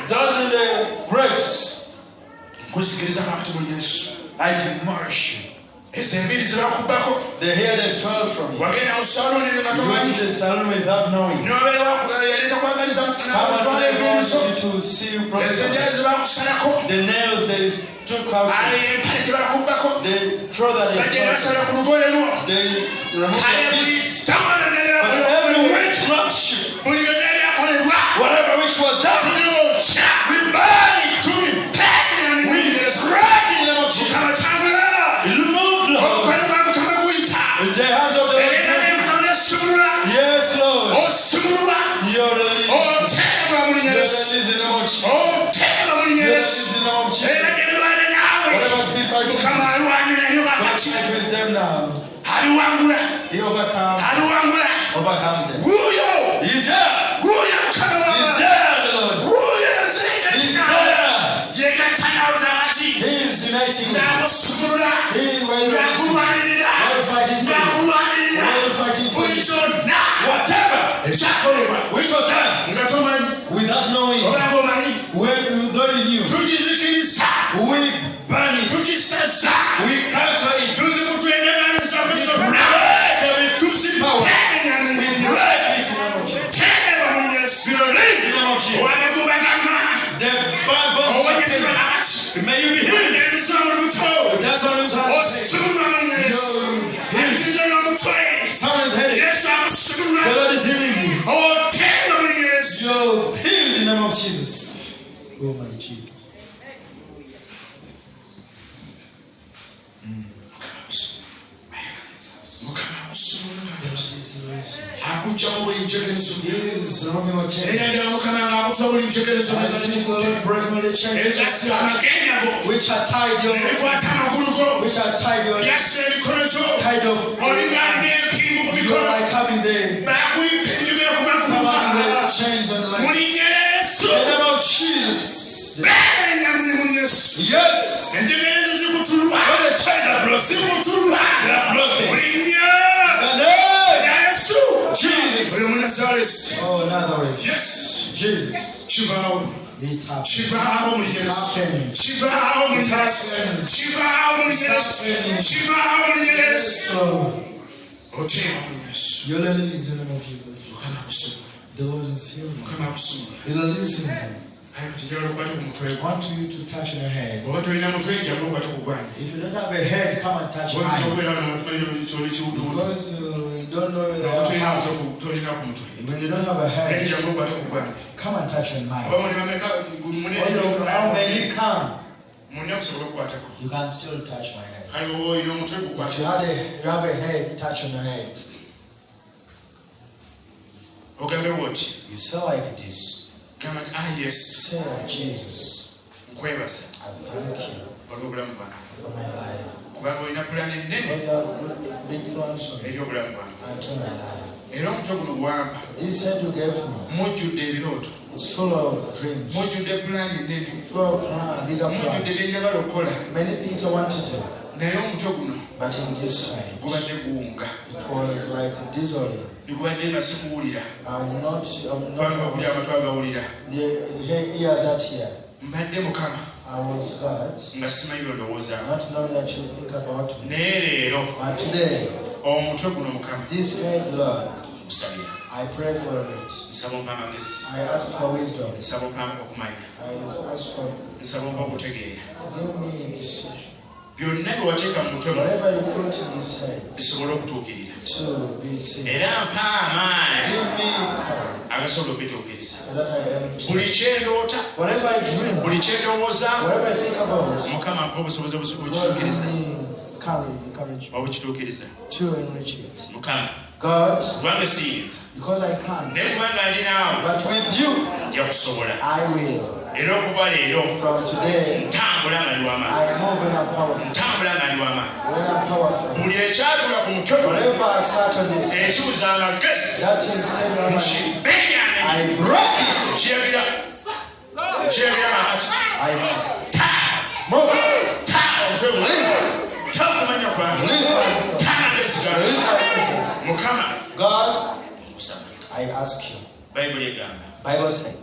doesn't the grace. I demolish you. They hear the story from you. You went to the salon without knowing. Someone wanted to see you prosper. The nails they took out. They throw that they removed your piece. But every witch rocks you. Whatever which was done, we burn it to him. We break it in the name of Jesus. Remove, Lord. In the hands of the Lord. Yes, Lord. You're released. You're released in the name of Jesus. You're released in the name of Jesus. Whatever spirit fighting, fight with them now. He overcomes them. He's there. He's there, the Lord. He's there. He is uniting them. He will fighting for you. Whatever which was done without knowing, though you knew, we burn it. We cancel it. We break every twisted power. We break it in the name of Jesus. We release in the name of Jesus. The Bible says, may you be healed. That's what it's happening. Someone's headed. The Lord is healing you. You're healed in the name of Jesus. Oh my Jesus. Which are tied your tied of you're like having the chains and like in the name of Jesus. Yes. And the chains are broken. They are broken. Jesus. Oh, another way. Yes. Jesus. You're released in the name of Jesus. The Lord is healing. You're releasing him. I want you to touch your head. If you don't have a head, come and touch mine. Because you don't know when you don't have a head, come and touch your mind. How many come? You can still touch my head. If you have a head, touch on your head. You say like this. Yes. Say, Jesus, I thank you for my life. God, you have good big plans for me until my life. This head you gave me, it's full of dreams, full of plans, bigger plans. Many things I want to do. But in this head, it was like dissolving. I'm not the ears out here. I was God, not knowing that you think about me. But today, this head, Lord, I pray for it. I ask for wisdom. I ask for give me decision. Whatever you put in his head to be seen. Give me power so that I am whatever I dream, whatever I think about, God give me courage to enrich it. God, because I can't, but with you, I will. From today, I move when I'm powerful. When I'm powerful, whatever I sat on this head, that is standing on my feet, I break it. I move. God, I ask you. Bible says,